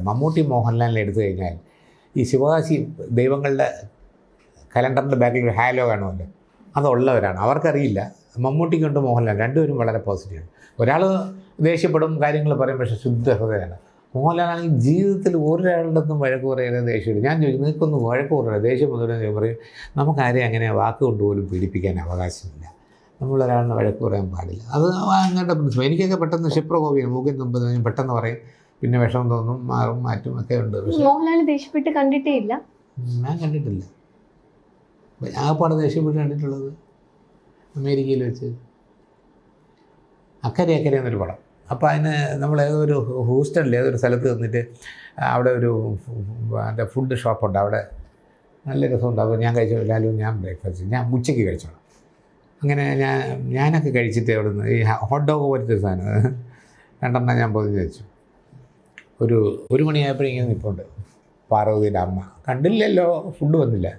മമ്മൂട്ടി മോഹൻലാലിനെ എടുത്തു കഴിഞ്ഞാൽ ഈ ശിവകാശി ദൈവങ്ങളുടെ കലണ്ടറിൻ്റെ ബാക്കിൽ ഒരു ഹാലോ കാണുമല്ലോ, അതുള്ളവരാണ്. അവർക്കറിയില്ല മമ്മൂട്ടിക്കുണ്ട് മോഹൻലാൽ രണ്ടുപേരും വളരെ പോസിറ്റീവാണ്. ഒരാൾ ദേഷ്യപ്പെടും, കാര്യങ്ങൾ പറയും, പക്ഷേ ശുദ്ധ ഹൃദയമാണ്. മോഹൻലാലാണെങ്കിൽ ജീവിതത്തിൽ ഒരാളുടെ ഒന്നും വഴക്ക് പറയാതെ ദേഷ്യമില്ല. ഞാൻ ചോദിക്കും, നിങ്ങൾക്കൊന്നും വഴക്ക് പറയില്ല, ദേഷ്യം മുതലേ പറയും. നമുക്കാരെയും അങ്ങനെ വാക്കുകൊണ്ട് പോലും പീഡിപ്പിക്കാൻ അവകാശമില്ല. നമ്മളൊരാളിനെ വഴക്ക് പറയാൻ പാടില്ല. അത് അങ്ങനത്തെ പ്രിൻസിപ്പൽ. എനിക്കൊക്കെ പെട്ടെന്ന് ക്ഷിപ്രകോപിയാണ്, മൂക്കിൽ തുമ്പ് പെട്ടെന്ന് പറയും, പിന്നെ വിഷമം തോന്നും, മാറ്റും ഒക്കെ ഉണ്ട്. മോഹൻലാൽ ദേഷ്യപ്പെട്ട് കണ്ടിട്ടേ ഇല്ല. ഞാൻ കണ്ടിട്ടില്ല. ആകപ്പാടെ ദേഷ്യപ്പെട്ട് കണ്ടിട്ടുള്ളത് അമേരിക്കയിൽ വെച്ച് അക്കരെ എന്നൊരു പടം. അപ്പോൾ അതിന് നമ്മൾ ഏതൊരു ഹൂസ്റ്റണിൽ ഏതൊരു സ്ഥലത്ത് വന്നിട്ട് അവിടെ ഒരു എൻ്റെ ഫുഡ് ഷോപ്പുണ്ട്, അവിടെ നല്ല രസമുണ്ട്. അപ്പോൾ ഞാൻ കഴിച്ചു, ഞാൻ ബ്രേക്ക്ഫാസ്റ്റ് ഞാൻ ഉച്ചയ്ക്ക് കഴിച്ചോളാം. അങ്ങനെ ഞാനൊക്കെ കഴിച്ചിട്ട് അവിടെ നിന്ന് ഈ ഹോട്ട് ഡോഗ് പോലത്തെ സാധനം 2 ഞാൻ പൊതിഞ്ഞ് വെച്ചു. ഒരു മണിയായപ്പോഴും ഇങ്ങനെ നിൽപ്പുണ്ട് പാർവതിയുടെ അമ്മ. കണ്ടില്ലല്ലോ, ഫുഡ് വന്നില്ല,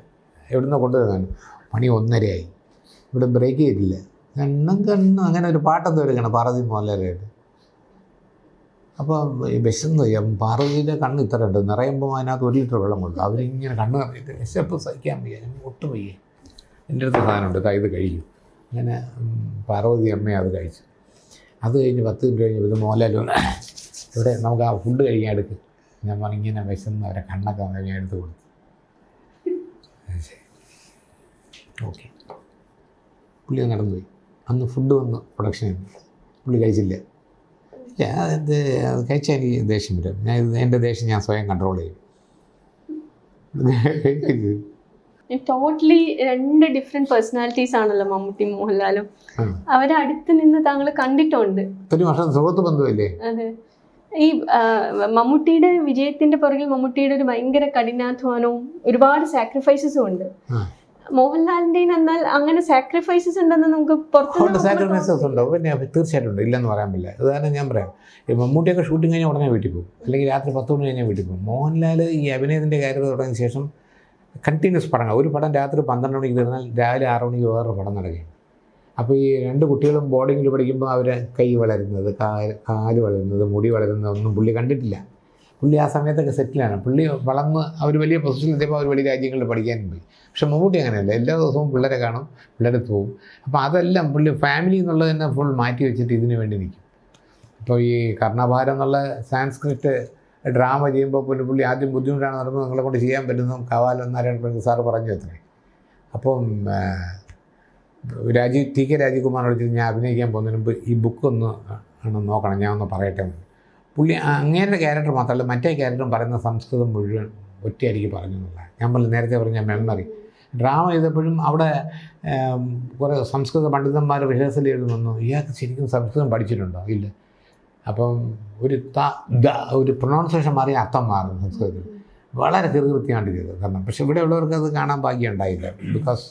എവിടുന്നോ കൊണ്ടുവന്നാണ്. മണി 1:30 ഇവിടെ ബ്രേക്ക് ചെയ്തിട്ടില്ല. കണ്ണും അങ്ങനെ ഒരു പാട്ടെന്തോ എടുക്കണം പാർവതി മോഹൻലാലായിട്ട്. അപ്പോൾ വിശന്ന് പാർവതിയുടെ കണ്ണ് ഇത്ര ഉണ്ട്, നിറയുമ്പോൾ അതിനകത്ത് 1 ലിറ്റർ വെള്ളം കൊടുക്കും. അവരിങ്ങനെ കണ്ണ് നിറഞ്ഞിട്ട് വിശപ്പ് സഹിക്കാൻ വയ്യ, ഒട്ടും വയ്യ, എൻ്റെ അടുത്ത് സാധനമുണ്ട്, ഇത് കഴിക്കും. അങ്ങനെ പാർവതി അമ്മയെ അത് കഴിച്ചു. അത് കഴിഞ്ഞ് 10 മിനിറ്റ് കഴിഞ്ഞപ്പോൾ മോഹൻലാൽ ഇവിടെ നമുക്ക് ആ ഫുഡ് കഴിക്കാൻ എടുക്കും. ഞാൻ പറഞ്ഞിങ്ങനെ വിശന്ന് അവരെ കണ്ണൊക്കെ ഞാൻ എടുത്ത് കൊടുത്തു. ഓക്കെ, പുള്ളി നടന്നുപോയി. അന്ന് ഫുഡ് വന്ന് പ്രൊഡക്ഷനിൽ പുള്ളി കഴിച്ചില്ല. അത് കഴിച്ചാൽ എനിക്ക് ദേഷ്യം വരും. എൻ്റെ ദേഷ്യം ഞാൻ സ്വയം കൺട്രോൾ ചെയ്യും. ടോട്ടലി 2 ഡിഫറെന്റ് പേഴ്സണാലിറ്റീസ് ആണല്ലോ മമ്മൂട്ടി മോഹൻലാലും. അവരെ അടുത്ത് നിന്ന് താങ്കൾ കണ്ടിട്ടുണ്ട്. 1 വർഷം സുഹൃത്ത് ബന്ധമില്ലേ? അതെ. ഈ മമ്മൂട്ടിയുടെ വിജയത്തിന്റെ പുറകിൽ മമ്മൂട്ടിയുടെ ഒരു ഭയങ്കര കഠിനാധ്വാനവും ഒരുപാട് സാക്രിഫൈസസും ഉണ്ട്. മോഹൻലാലിന്റെ എന്നാൽ അങ്ങനെ സാക്രിഫൈസസ് ഉണ്ടെന്ന് നമുക്ക് സാക്രിഫൈസസ് ഉണ്ടോ? പിന്നെ തീർച്ചയായിട്ടും ഉണ്ട്, ഇല്ലെന്ന് പറയാൻ പറ്റില്ല. അതാണ് ഞാൻ പറയാം. ഈ മമ്മൂട്ടിയൊക്കെ ഷൂട്ടിങ് കഴിഞ്ഞാൽ ഉടനെ വീട്ടിൽ പോകും, അല്ലെങ്കിൽ രാത്രി 10 മണി കഴിഞ്ഞാൽ വീട്ടിൽ പോകും. മോഹൻലാൽ ഈ അഭിനയത്തിൻ്റെ കാര്യം തുടങ്ങിയ ശേഷം കണ്ടിന്യൂസ് പടങ്ങൾ. ഒരു പടം രാത്രി 12 മണിക്ക് തീർന്നാൽ രാവിലെ 6 മണിക്ക് വേറൊരു പടം നടക്കുകയും. അപ്പോൾ ഈ 2 കുട്ടികളും ബോർഡിങ്ങിൽ പഠിക്കുമ്പോൾ അവരെ കൈ വളരുന്നത്, കാല് വളരുന്നത്, മുടി വളരുന്നത് ഒന്നും പുള്ളി കണ്ടിട്ടില്ല. പുള്ളി ആ സമയത്തൊക്കെ സെറ്റിലാണ്. പുള്ളി വളർന്ന് അവർ വലിയ പൊസിഷനിൽ എത്തിയപ്പോൾ അവർ വലിയ രാജ്യങ്ങളിൽ പഠിക്കാനും പോയി. പക്ഷേ മമ്മൂട്ടി അങ്ങനെയല്ല, എല്ലാ ദിവസവും പിള്ളേരെ കാണും, പിള്ളേരടുത്ത് പോകും. അപ്പോൾ അതെല്ലാം പുള്ളി ഫാമിലി എന്നുള്ളത് തന്നെ ഫുൾ മാറ്റി വെച്ചിട്ട് ഇതിന് വേണ്ടി നിൽക്കും. ഇപ്പോൾ ഈ കർണഭാരം എന്നുള്ള സാൻസ്ക്രിറ്റ് ഡ്രാമ ചെയ്യുമ്പോൾ പുള്ളി ആദ്യം ബുദ്ധിമുട്ടാണ് നടന്നത്, നിങ്ങളെ കൊണ്ട് ചെയ്യാൻ പറ്റുന്നു കവാലെന്നാരായണ സാറ് പറഞ്ഞു അത്രേ. അപ്പം TK രാജീവ്കുമാറിനോട് ഞാൻ അഭിനയിക്കാൻ പോകുന്നതിന് മുമ്പ് ഈ ബുക്കൊന്ന് നോക്കണം, ഞാൻ ഒന്ന് പറയട്ടെ. പുള്ളി അങ്ങേരുടെ ക്യാരക്ടർ മാത്രമല്ല മറ്റേ ക്യാരക്ടറും പറയുന്ന സംസ്കൃതം മുഴുവൻ ഒറ്റയടിക്ക് പറഞ്ഞു എന്നുള്ളതാണ്. ഞാൻ നേരത്തെ പറഞ്ഞ മെമ്മറി. ഡ്രാമ ചെയ്തപ്പോഴും അവിടെ കുറേ സംസ്കൃത പണ്ഡിതന്മാർ റിഹേഴ്സൽ ചെയ്ത് വന്നു. ഇയാൾക്ക് ശരിക്കും സംസ്കൃതം പഠിച്ചിട്ടുണ്ടോ? ഇല്ല. അപ്പം ഒരു പ്രൊണൗൺസിയേഷൻ മാറി അർത്ഥം മാറും സംസ്കൃതത്തിൽ. വളരെ കൃത്യമായിട്ട് ചെയ്തത്. കാരണം പക്ഷേ ഇവിടെ ഉള്ളവർക്ക് അത് കാണാൻ ഭാഗ്യം ഉണ്ടായില്ല. ബിക്കോസ്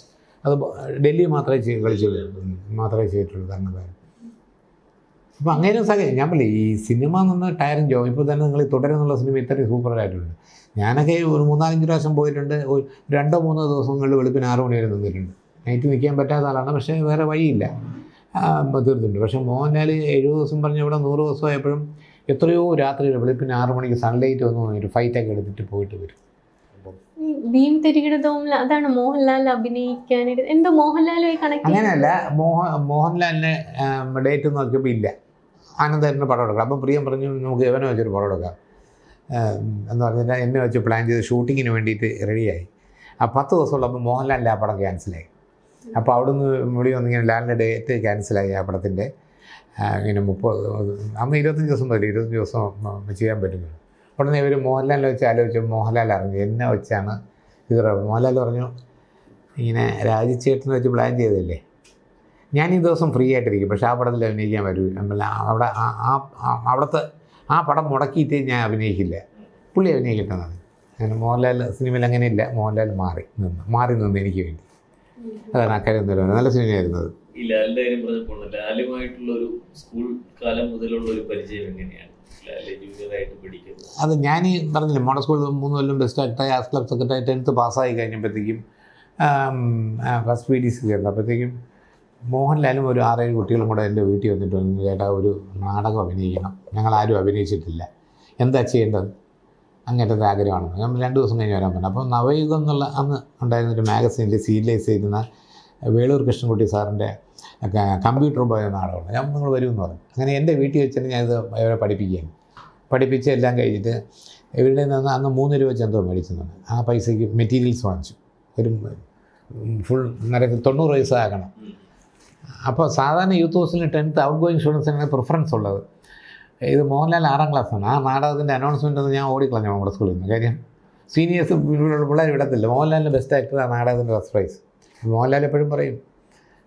അത് ഡൽഹി മാത്രമേ ചെയ്തിട്ടുള്ളൂ. കാരണം അപ്പോൾ അങ്ങനെ ഞാൻ പറയില്ല, ഈ സിനിമ എന്ന് ടയറിങ് ജോബ്. ഇപ്പോൾ തന്നെ നിങ്ങൾ ഈ തുടരുന്നുള്ള സിനിമ ഇത്രയും സൂപ്പറായിട്ടുണ്ട്. ഞാനൊക്കെ ഒരു 3-4 പ്രാവശ്യം പോയിട്ടുണ്ട്. 2-3 ദിവസങ്ങളിൽ വെളുപ്പിന് 6 മണി വരെ നിന്നിട്ടുണ്ട്. നൈറ്റ് നിൽക്കാൻ പറ്റാത്ത ആളാണ്, പക്ഷേ വേറെ വഴിയില്ല, തീർത്തുണ്ട്. പക്ഷേ മോഹൻലാൽ 70 ദിവസം പറഞ്ഞ ഇവിടെ 100 ദിവസമായപ്പോഴും എത്രയോ രാത്രി വെളുപ്പിന് 6 മണിക്ക് സൺലൈറ്റ് വന്നു ഒരു ഫൈറ്റൊക്കെ എടുത്തിട്ട് പോയിട്ട് വരും. ഭീം തിരികിടതവും അതാണ് മോഹൻലാൽ അഭിനയിക്കാനായിട്ട് എന്തോ മോഹൻലാലുമായി കണക്ട്. അങ്ങനെയല്ല, മോഹൻലാലിന് ഡേറ്റ് നോക്കിയപ്പോൾ ഇല്ല. ആനന്ദായിരുന്നു പടം എടുക്കാം. അപ്പം പ്രിയം പറഞ്ഞു നമുക്ക് എവനെ വെച്ചൊരു പടം എടുക്കാം എന്ന് പറഞ്ഞിട്ട് എന്നെ വെച്ച് പ്ലാൻ ചെയ്ത് ഷൂട്ടിങ്ങിന് വേണ്ടിയിട്ട് റെഡിയായി. ആ 10 ദിവസമുള്ളപ്പോൾ മോഹൻലാലിൻ്റെ ആ പടം ക്യാൻസലായി. അപ്പോൾ അവിടുന്ന് വിളി വന്നിങ്ങനെ ലാലിൻ്റെ ഡേറ്റ് ക്യാൻസലായി ആ പടത്തിൻ്റെ. ഇങ്ങനെ 30 അന്ന് 25 ദിവസം വരും, 25 ദിവസം ചെയ്യാൻ പറ്റുന്നു. ഉടനെ ഇവർ മോഹൻലാലിനെ വെച്ച് ആലോചിച്ചു. മോഹൻലാൽ അറിഞ്ഞു എന്നെ വെച്ചാണ് ഇത്. മോഹൻലാൽ പറഞ്ഞു ഇങ്ങനെ രാജിച്ചേട്ടനെ വെച്ച് പ്ലാൻ ചെയ്തല്ലേ, ഞാൻ ഈ ദിവസം ഫ്രീ ആയിട്ടിരിക്കും, പക്ഷേ ആ പടത്തിൽ അഭിനയിക്കാൻ വരും. അവിടെ അവിടുത്തെ ആ പടം മുടക്കിയിട്ട് ഞാൻ അഭിനയിക്കില്ല, പുള്ളി അഭിനയിക്കട്ടെന്നാണ്. അങ്ങനെ മോഹൻലാൽ സിനിമയിൽ അങ്ങനെയില്ല. മോഹൻലാൽ മാറി നിന്ന് എനിക്ക് വേണ്ടി. അതാണ് അക്കാര്യം നല്ല സിനിമയായിരുന്നു അത്. ഈ ലാലിൻ്റെ കാര്യം പറഞ്ഞപ്പോൾ ലാലുമായിട്ടുള്ള ഒരു സ്കൂൾ കാലം മുതലുള്ള ഒരു പരിചയം എങ്ങനെയാണ്? അത് ഞാൻ പറഞ്ഞില്ല, മോഡൽ സ്കൂളിൽ 3 കൊല്ലം ബെസ്റ്റ് ആക്ടറായി, ആർട്സ് ക്ലബ് സെക്രട്ടറി, 10th പാസ്സായി കഴിഞ്ഞപ്പോഴത്തേക്കും ഫസ്റ്റ് PDC ചേർന്നപ്പോഴത്തേക്കും മോഹൻലാലും ഒരു 6-7 കുട്ടികളും കൂടെ എൻ്റെ വീട്ടിൽ വന്നിട്ട് ചേട്ടാ ഒരു നാടകം അഭിനയിക്കണം, ഞങ്ങളാരും അഭിനയിച്ചിട്ടില്ല, എന്താ ചെയ്യേണ്ടത്? അങ്ങനത്തെ ആഗ്രഹമാണ്. ഞാൻ 2 ദിവസം കഴിഞ്ഞ് വരാൻ പറഞ്ഞു. അപ്പോൾ നവയുഗം എന്നുള്ള അന്ന് ഉണ്ടായിരുന്നൊരു മാഗസീനിൽ സീരിയലൈസ് ചെയ്യുന്ന വേളൂർ കൃഷ്ണൻകുട്ടി സാറിൻ്റെ കമ്പ്യൂട്ടർ ബോയ് നാടകമുണ്ട്. ഞാൻ നിങ്ങൾ വരുമെന്ന് പറഞ്ഞു. അങ്ങനെ എൻ്റെ വീട്ടിൽ വെച്ചിട്ട് ഞാനിത് അവരെ പഠിപ്പിച്ച് എല്ലാം കഴിഞ്ഞിട്ട് ഇവരുടെ നിന്ന് അന്ന് 3 രൂപ ചെന്തോ മേടിച്ചെന്നാണ്. ആ പൈസയ്ക്ക് മെറ്റീരിയൽസ് വാങ്ങിച്ചു. ഒരു ഫുൾ 90 വയസ്സാകണം. അപ്പോൾ സാധാരണ യൂത്ത് ഹോസ്റ്റലിന് 10th ഔട്ട് ഗോയിങ് സ്റ്റുഡൻസിനാണ് പ്രിഫറൻസ് ഉള്ളത്. ഇത് മോഹൻലാൽ 6ാം ക്ലാസ്സാണ്. ആ നാടകത്തിൻ്റെ അനൗൺസ്മെൻ്റ് ഒന്ന് ഞാൻ ഓടിക്കളഞ്ഞു നമ്മുടെ സ്കൂളിൽ നിന്ന്. കാര്യം സീനിയേഴ്സ് പിള്ളേർ വിടത്തില്ല. മോഹൻലാലിൻ്റെ ബെസ്റ്റ് ആക്ടർ ആ നാടകത്തിൻ്റെ ഫസ്റ്റ് പ്രൈസ്. മോഹൻലാൽ എപ്പോഴും പറയും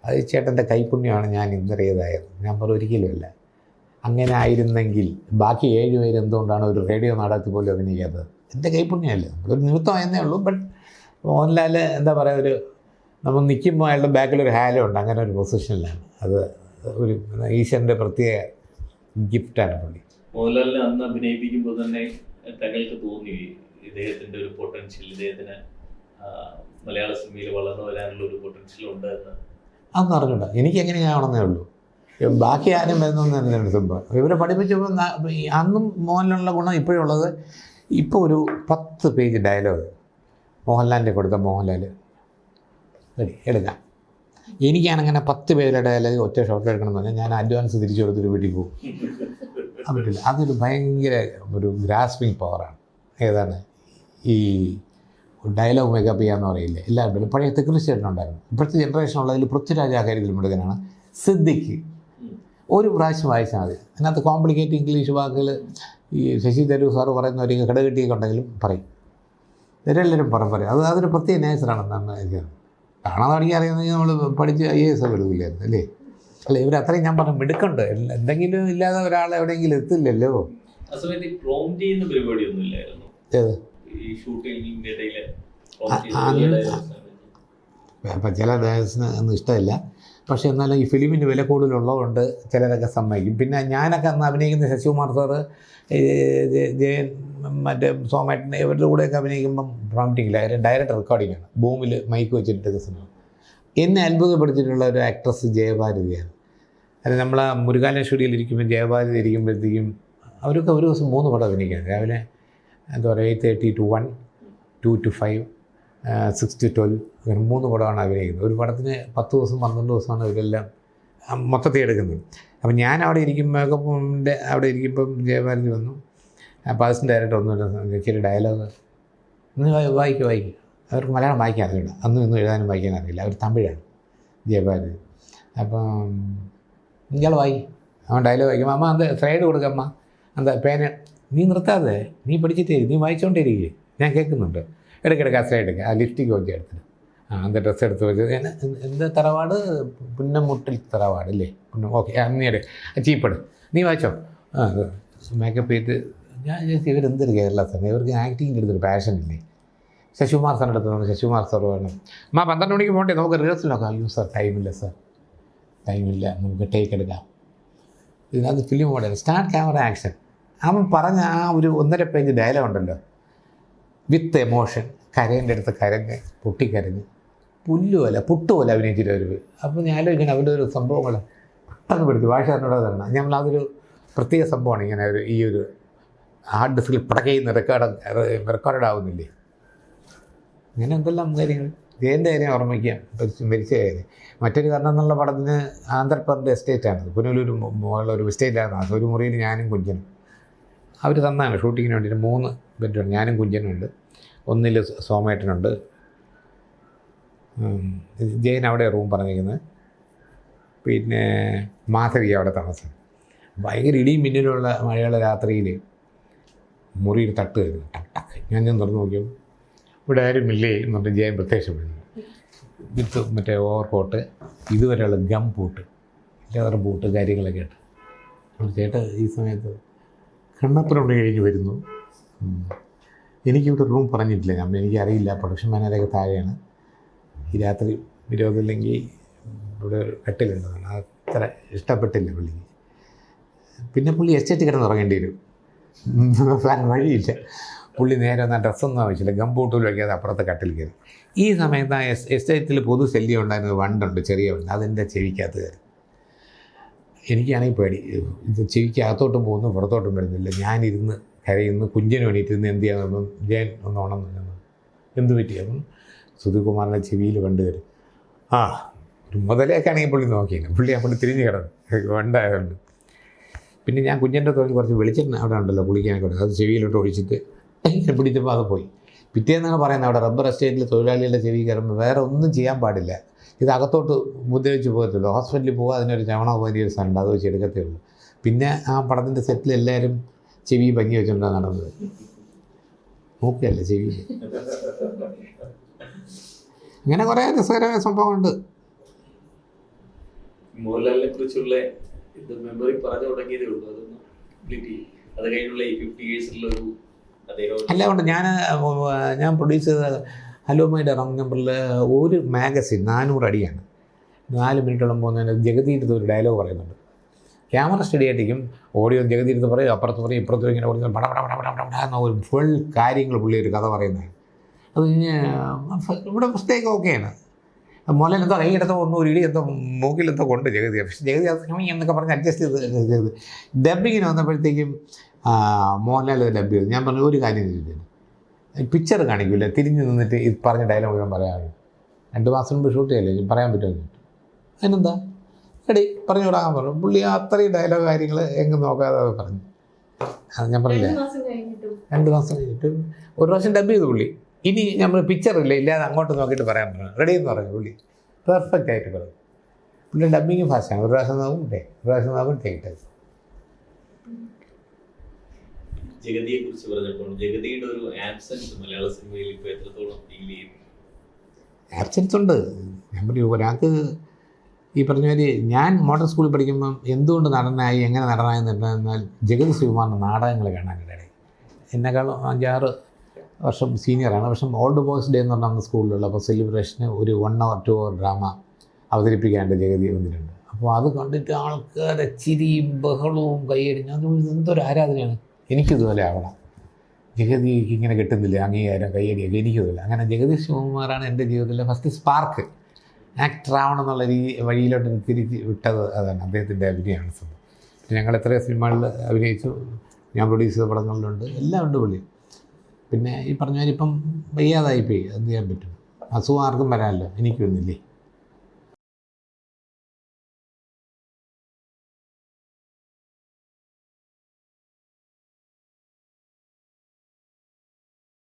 അത് ചേട്ടൻ്റെ കൈപുണ്യമാണ് ഞാൻ ഇന്നറിയതായത്. ഞാൻ ഒരിക്കലുമല്ല. അങ്ങനെ ആയിരുന്നെങ്കിൽ ബാക്കി 7 പേര് എന്തുകൊണ്ടാണ് ഒരു റേഡിയോ നാടകത്തിൽ പോലും അഭിനയിക്കാത്തത്? എൻ്റെ കൈപുണ്യമല്ല, ഒരു നിമിത്തമായെന്നേ ഉള്ളൂ. ബട്ട് മോഹൻലാൽ എന്താ പറയുക, നമ്മൾ നിൽക്കുമ്പോൾ അയാളുടെ ബാക്കിലൊരു ഹാലോ ഉണ്ട്. അങ്ങനെ ഒരു പൊസിഷനിലാണ്. അത് ഒരു ഈശ്വരൻ്റെ പ്രത്യേക ഗിഫ്റ്റാണ് പുള്ളി. മോഹൻലാലിനെ അന്ന് അഭിനയിപ്പിക്കുമ്പോൾ തന്നെ തങ്ങൾക്ക് തോന്നി ഇദ്ദേഹത്തിൻ്റെ ഒരു പൊട്ടൻഷ്യൽ, ഇദ്ദേഹത്തിന് മലയാള സിനിമയിൽ വളർന്നു വരാനുള്ള ഒരു പൊട്ടൻഷ്യൽ ഉണ്ട് എന്ന്? അതൊന്നും അറിഞ്ഞൂടാ. എനിക്ക് എങ്ങനെയാണെന്നേ ഉള്ളൂ. ബാക്കി ആരും വരുന്നൊന്നും തന്നെയാണ് സംഭവം. ഇവരെ പഠിപ്പിച്ചപ്പോൾ അന്നും മോഹൻലാലിനുള്ള ഗുണം ഇപ്പോഴും ഉള്ളത്. ഇപ്പോൾ ഒരു 10 പേജ് ഡയലോഗ് മോഹൻലാലിൻ്റെ കൊടുത്ത മോഹൻലാൽ എടുക്കാം. എനിക്കാണങ്ങനെ 10 പേരുടെ ഡയലോഗ് ഒറ്റ ഷോട്ട് എടുക്കണമെന്ന് പറഞ്ഞാൽ ഞാൻ അഡ്വാൻസ് തിരിച്ചു കൊടുത്തിട്ട് വീട്ടിൽ പോകും. അത് പറ്റില്ല. അതൊരു ഭയങ്കര ഒരു ഗ്രാസ്പിംഗ് പവറാണ്. ഏതാണ് ഈ ഡയലോഗ് മേക്കപ്പ് ചെയ്യാന്ന് പറയില്ലേ, എല്ലാവരും. പഴയ തെക്കുറിച്ചേട്ടനുണ്ടായിരുന്നു. ഇപ്പോഴത്തെ ജനറേഷനുള്ളതിൽ പൃഥ്വിരാജ് ആ കാര്യത്തിൽ മിടുക്കനാണ്. സിദ്ദിഖ് ഒരു പ്രാവശ്യം വായിച്ചാൽ മതി. അതിനകത്ത് കോംപ്ലിക്കേറ്റ് ഇംഗ്ലീഷ് വാക്കുകൾ ഈ ശശി തരൂർ സാറ് പറയുന്ന ഒരു ഘടകെട്ടിയൊക്കെ ഉണ്ടെങ്കിലും പറയും. ഇവരെല്ലാവരും പറയും. അതൊരു പ്രത്യേക നേച്ചറാണെന്നാണ് എനിക്ക് കാണാൻ തുടങ്ങി അറിയുന്നെങ്കിൽ നമ്മൾ പഠിച്ച് IAS എടുക്കില്ലായിരുന്നു അല്ലേ? അല്ല, ഇവരത്രയും ഞാൻ പറഞ്ഞു മിടുക്കുണ്ട്. എന്തെങ്കിലും ഇല്ലാതെ ഒരാൾ എവിടെയെങ്കിലും എത്തില്ലല്ലോ. ആ സമയത്ത് പ്രോംപ്റ്റ് ചെയ്യുന്ന പരിപാടിയൊന്നും ഇല്ലായിരുന്നു. ഏത് ഈ ഷൂട്ടിങ്ങിൻ്റെ ഇടയിൽ അപ്പം ചില ഡയറക്ടേഴ്സിന് ഒന്നും ഇഷ്ടമില്ല. പക്ഷേ എന്നാലും ഈ ഫിലിമിന് വില കൂടുതലുള്ളതുകൊണ്ട് ചിലരൊക്കെ സമ്മതിക്കും. പിന്നെ ഞാനൊക്കെ അന്ന് അഭിനയിക്കുന്ന ശശികുമാർ സാറ്, ജയൻ, മറ്റേ സോമേട്ടൻ, ഇവരുടെ കൂടെയൊക്കെ അഭിനയിക്കുമ്പം പ്രോംപ്റ്റിങ്ങില്ല. ഡയറക്റ്റ് റെക്കോർഡിങ്ങാണ്. ബൂമിൽ മൈക്ക് വെച്ചിട്ട് സിനിമ. എന്നെ അത്ഭുതപ്പെടുത്തിയിട്ടുള്ള ഒരു ആക്ട്രസ് ജയഭാരതിയാണ്. അത് നമ്മൾ ആ മുരുകാലൻ സ്റ്റുഡിയോയിലിരിക്കുമ്പോൾ ജയഭാരതി ഇരിക്കുമ്പോഴത്തേക്കും അവരൊക്കെ ഒരു ദിവസം 3 പടം അഭിനയിക്കുകയാണ്. രാവിലെ എന്താ പറയുക 8:30 to 1, 2 to 5, 6 to 12 അങ്ങനെ 3 പടമാണ് അഭിനയിക്കുന്നത്. ഒരു പടത്തിന് 10 ദിവസം 12 ദിവസമാണ് ഇവരെല്ലാം മൊത്തത്തിൽ എടുക്കുന്നത്. അപ്പം ഞാൻ അവിടെ ഇരിക്കുമ്പം ജയഭാരതി വന്നു. അപ്പോൾ അസിസ്റ്റൻ്റ് ഡയറക്ടർ ഒന്നുമില്ല, ശരി ഡയലോഗ് ഇന്ന് വായിക്കും. അവർക്ക് മലയാളം വായിക്കാൻ അറിയില്ല. ഇന്നും എഴുതാനും വായിക്കാൻ അറിയില്ല. അവർ തമിഴാണ് ജയഭാരതി. അപ്പം ഇയാൾ അവൻ ഡയലോഗ് വായിക്കും. അമ്മ അത് സ്ലൈഡ് കൊടുക്കമ്മ, എന്താ പേന നീ നിർത്താതെ, നീ പഠിച്ചിട്ടേ, നീ വായിച്ചുകൊണ്ടിരിക്കുക, ഞാൻ കേൾക്കുന്നുണ്ട്. ഇടയ്ക്കിടയ്ക്ക് ആ സ്ലൈഡ് എടുക്കുക. ആ ലിഫ്റ്റിക്ക് വെച്ച് എടുത്തിട്ട് அந்த ഡ്രസ്സ് എടുത്ത് വെച്ച് എന്ത് തറവാട്, പുന്നമുട്ടിൽ തറവാട് അല്ലേ? ഓക്കെ, അന്നേട് ചീപ്പട് നീ വായിച്ചോ. മേക്കപ്പ് ചെയ്ത് ഞാൻ ചോദിച്ചു ഇവരെന്തൊരു കേരള സാറിന്, ഇവർക്ക് ആക്ടിങ്ങിൻ്റെ അടുത്തൊരു പാഷനില്ലേ? ശശികുമാർ സാറിൻ്റെ അടുത്ത് നമ്മൾ ശശികുമാർ സാർ പറഞ്ഞു 12 മണിക്ക് പോകണ്ടേ, നമുക്ക് റിഹേഴ്സൽ നോക്കാം. അയ്യോ സാർ ടൈമില്ല, നമുക്ക് ടേക്ക് എടുക്കാം. ഇതിനകത്ത് film model start camera action. അവൻ പറഞ്ഞ ആ ഒരു 1.5 പേജ് ഡയലോഗ് ഉണ്ടല്ലോ, വിത്ത് എമോഷൻ, കരേൻ്റെ അടുത്ത് കരഞ്ഞ് പൊട്ടിക്കരഞ്ഞ് പുട്ടുപോലെ അഭിനയിച്ചിട്ട് അവർ. അപ്പോൾ ഞാൻ ആലോചിക്കണം അവരുടെ ഒരു സംഭവങ്ങൾ പെട്ടെന്ന് പെടുത്തി ഭാഷാറിനോട് തരണം. നമ്മളതൊരു പ്രത്യേക സംഭവമാണ്. ഇങ്ങനെ ഈ ഒരു ഹാർഡ് ഡിസ്കിൽ പടക്കയുന്ന റെക്കോർഡാവുന്നില്ലേ, അങ്ങനെ എന്തെല്ലാം കാര്യങ്ങൾ. ജയൻ്റെ കാര്യം ഓർമ്മിക്കാം, മരിച്ച കാര്യം. മറ്റൊരു കാരണം എന്നുള്ള പടത്തിന് ആന്ധ്രപ്രദേശ് എസ്റ്റേറ്റാണ്, പുനലൂർ ഒരു എസ്റ്റേറ്റാണ്. അതൊരു മുറിയിൽ ഞാനും കുഞ്ചനും അവർ തന്നാണ് ഷൂട്ടിങ്ങിന് വേണ്ടിയിട്ട്. 3 ബെഡ്റൂം, ഞാനും കുഞ്ചനും ഉണ്ട്. ഒന്നിൽ സോമേട്ടനുണ്ട്, ജയൻ അവിടെ റൂം പറഞ്ഞിരിക്കുന്നത്, പിന്നെ മാധവി അവിടെ താമസം. ഭയങ്കര ഇടിയും മിന്നലുള്ള മഴയുള്ള രാത്രിയിൽ മുറിയിൽ തട്ട് വരുന്നു, ടക്ക്. ഞാൻ തുറന്ന് നോക്കിയപ്പോൾ ഇവിടെ ആരുമില്ലേ എന്ന് പറഞ്ഞിട്ട് ജയൻ പ്രത്യക്ഷപ്പെടുന്നു. വിത്ത് മറ്റേ ഓവർകോട്ട്, ഇതുവരെയുള്ള ഗം പൂട്ട്, ലെതർ ബൂട്ട് കാര്യങ്ങളൊക്കെ ആയിട്ട്. ചേട്ടാ ഈ സമയത്ത് കണ്ണപ്പുറം കഴിഞ്ഞ് വരുന്നു. എനിക്കിവിടെ റൂം പറഞ്ഞിട്ടില്ല, എനിക്കറിയില്ല. പ്രൊഡക്ഷൻ മാനേജറൊക്കെ താഴെയാണ്. ഈ രാത്രി വിരോധമില്ലെങ്കിൽ ഇവിടെ കട്ടിലുണ്ടെന്നാണ്. അത്ര ഇഷ്ടപ്പെട്ടില്ല പുള്ളിക്ക്. പിന്നെ പുള്ളി എസ്റ്റേറ്റ് കിടന്ന് ഉറങ്ങേണ്ടി വരും, വഴിയില്ല. പുള്ളി നേരെ ഒന്നും ഡ്രസ്സൊന്നും ആവശ്യമില്ല, ഗംബൂട്ടിൽ വയ്ക്കാതെ അപ്പുറത്തെ കട്ടിൽ കയറി. ഈ സമയത്ത് ആ എസ്റ്റേറ്റിൽ പൊതു ശല്യം ഉണ്ടായിരുന്നത് വണ്ടുണ്ട്, ചെറിയ വണ്ട്. അതെൻ്റെ ചെവിക്കകത്ത് കയറി. എനിക്കാണെങ്കിൽ പേടി, ഇത് ചെവിക്കകത്തോട്ടും പോകുന്നു, പുറത്തോട്ടും വരുന്നില്ല. ഞാനിരുന്ന് കരയുന്നു. കുഞ്ചിന് വേണ്ടിയിട്ടിരുന്ന് എന്ത് ചെയ്യാൻ ജയൻ ഒന്ന് ഉണർന്നു. എന്ത് പറ്റിയപ്പം സുധീകുമാറിൻ്റെ ചെവിയിൽ കണ്ടു കയറി. ആ ഒരു മുതലേക്കാണെങ്കിൽ പുള്ളി നോക്കിയില്ല. പുള്ളി അപ്പോൾ തിരിഞ്ഞ് കിടന്നു വേണ്ടായതുകൊണ്ട്. പിന്നെ ഞാൻ കുഞ്ഞിൻ്റെ തോന്നി കുറച്ച് വെളിച്ചെണ്ണ അവിടെ ഉണ്ടല്ലോ കുളിക്കാനൊക്കെ ഉണ്ട്, അത് ചെവിയിലോട്ട് ഒഴിച്ചിട്ട് പിടിച്ചപ്പോൾ അത് പോയി. പിറ്റേന്നാണ് പറയുന്നത് അവിടെ റബ്ബർ എസ്റ്റേറ്റിൽ തൊഴിലാളികളുടെ ചെവി കയറുമ്പോൾ വേറെ ഒന്നും ചെയ്യാൻ പാടില്ല, ഇത് അകത്തോട്ട് മുദ്രവെച്ച് പോകത്തുള്ളൂ. ഹോസ്പിറ്റലിൽ പോകുക അതിനൊരു ചവണ പോകാൻ ഒരു സ്ഥലമുണ്ട്, അത് വെച്ച് എടുക്കത്തേ ഉള്ളൂ. പിന്നെ ആ പടത്തിൻ്റെ സെറ്റിൽ എല്ലാവരും ചെവി ഭംഗി വെച്ചുകൊണ്ടാണ് നടന്നത്. നോക്കുകയല്ലേ ചെവി. ഇങ്ങനെ കുറേ രസകരമായ സംഭവമുണ്ട്. മോഹൻലാലിനെ കുറിച്ചുള്ള ഇത് മെമ്മറി പറഞ്ഞു തുടങ്ങിയതേ ഉള്ളൂ, അതൊന്ന് കംപ്ലീറ്റ് ചെയ്യും. അത് കഴിഞ്ഞുള്ള ഈ 50 years'ുള്ളൊരു അദ്ദേഹം അല്ല കൊണ്ട് ഞാൻ പ്രൊഡ്യൂസ് ചെയ്ത ഹലോ മൈ റോങ് നമ്പറിൽ ഒരു മാഗസിൻ 400 അടിയാണ്, 4 മിനിറ്റോളം പോകുന്നതിന് ജഗതിയുടെ ഒരു ഡയലോഗ് പറയുന്നുണ്ട്. ക്യാമറ സ്റ്റഡി ആയിട്ടേക്കും ഓഡിയോ ജഗതിയെടുത്ത് പറയും, അപ്പുറത്ത് പറയും, ഇപ്പുറത്ത് ഇങ്ങനെ ഓടി പട പട പട പട പട എന്ന ഒരു ഫുൾ കാര്യങ്ങൾ പുള്ളി ഒരു കഥ പറയുന്നത്. അത് കഴിഞ്ഞ് ഇവിടെ മിസ്റ്റേക്ക് ഓക്കെയാണ്. മുലയിലെന്തോ കൈയെടുത്തോ ഒന്നും ഒരു ഇടി എന്തോ മൂക്കിലെന്തോ കൊണ്ട് ജഗതി, പക്ഷേ ജഗതി അത് എന്നൊക്കെ പറഞ്ഞ് അഡ്ജസ്റ്റ് ചെയ്ത് ഡബിങ്ങിന് വന്നപ്പോഴത്തേക്കും മോഹൻലാൽ ഡബ് ചെയ്തു. ഞാൻ പറഞ്ഞു ഒരു കാര്യം ചോദിച്ചത്, പിക്ചർ കാണിക്കില്ല, തിരിഞ്ഞ് നിന്നിട്ട് ഈ പറഞ്ഞ ഡയലോഗ് മുഴുവൻ പറയാമോ? 2 മാസം മുമ്പ് ഷൂട്ട് ചെയ്യല്ലേ, പറയാൻ പറ്റുമോ? അതിനെന്താ എടി പറഞ്ഞു വിടാൻ പറഞ്ഞു. പുള്ളി അത്രയും ഡയലോഗ് കാര്യങ്ങൾ എങ്ങും നോക്കാതെ പറഞ്ഞു. അത് ഞാൻ പറഞ്ഞില്ലേ, 2 മാസം കഴിഞ്ഞിട്ട് ഒരു പ്രാവശ്യം ഡബ് ചെയ്തു പുള്ളി. ഇനി നമ്മൾ പിക്ചറില്ല ഇല്ലാതെ അങ്ങോട്ട് നോക്കിയിട്ട് പറയാൻ പറഞ്ഞു. റെഡി എന്ന് പറഞ്ഞു പുള്ളി, പെർഫെക്റ്റ് ആയിട്ട് പറഞ്ഞു. പുള്ളി ഡബിങ് ഫാസ്റ്റാണ്, ഒരു പ്രാവശ്യം നോക്കും ഒരു പ്രാവശ്യം നോക്കും ടേക്ക്. ജഗതിയെ കുറിച്ച് പറഞ്ഞപ്പോൾ ജഗതിയുടെ ഒരു ആബ്സെൻസ് മലയാള സിനിമയിൽ ഇപ്പോൾ എത്രത്തോളം ഫീൽ ചെയ്യും? ആബ്സെൻസ് ഉണ്ട്. ഞാൻ പറയും ഒരാൾക്ക് ഈ പറഞ്ഞ മാതിരി ഞാൻ മോഡൽ സ്കൂളിൽ പഠിക്കുമ്പം എന്തുകൊണ്ട് നടനായി എങ്ങനെ നടനായി എന്നാൽ ജഗതി ശ്രീകുമാറിൻ്റെ നാടകങ്ങൾ കാണാനിടയായി. എന്നെക്കാളും 5-6 വർഷം സീനിയറാണ്. പക്ഷേ ഓൾഡ് ബോയ്സ് ഡേ എന്ന് പറഞ്ഞാൽ നമ്മുടെ സ്കൂളിലുള്ള അപ്പോൾ സെലിബ്രേഷന് ഒരു 1 hour 2 hour ഡ്രാമ അവതരിപ്പിക്കാണ്ട് ജഗതി വന്നിട്ടുണ്ട്. അപ്പോൾ അത് കണ്ടിട്ട് ആൾക്കാരെ ചിരിയും ബഹളവും കൈയടിഞ്ഞ് എന്തൊരു ആരാധനയാണ്. എനിക്കിതുപോലെ ആവണം, ജഗതിക്ക് ഇങ്ങനെ കിട്ടുന്നില്ല അംഗീകാരം കൈയടിയൊക്കെ എനിക്കിതുപോലെ. അങ്ങനെ ജഗതി ശ്രീകുമാറാണ് എൻ്റെ ജീവിതത്തിലെ ഫസ്റ്റ് സ്പാർക്ക്. ആക്ടർ ആവണം എന്നുള്ള വഴിയിലോട്ട് തിരിച്ച് വിട്ടത് അതാണ്, അദ്ദേഹത്തിൻ്റെ അഭിനയമാണ് സംഭവം. ഞങ്ങൾ എത്രയോ സിനിമകളിൽ അഭിനയിച്ചു, ഞാൻ പ്രൊഡ്യൂസ് ചെയ്ത പടങ്ങളിലുണ്ട്, എല്ലാം ഉണ്ട് പുള്ളി. പിന്നെ ഈ പറഞ്ഞാൽ ഇപ്പം വയ്യാതായിപ്പോയി, എന്ത് ചെയ്യാൻ പറ്റും? അസുഖം ആർക്കും വരാമല്ലോ, എനിക്കൊന്നുമില്ലേ.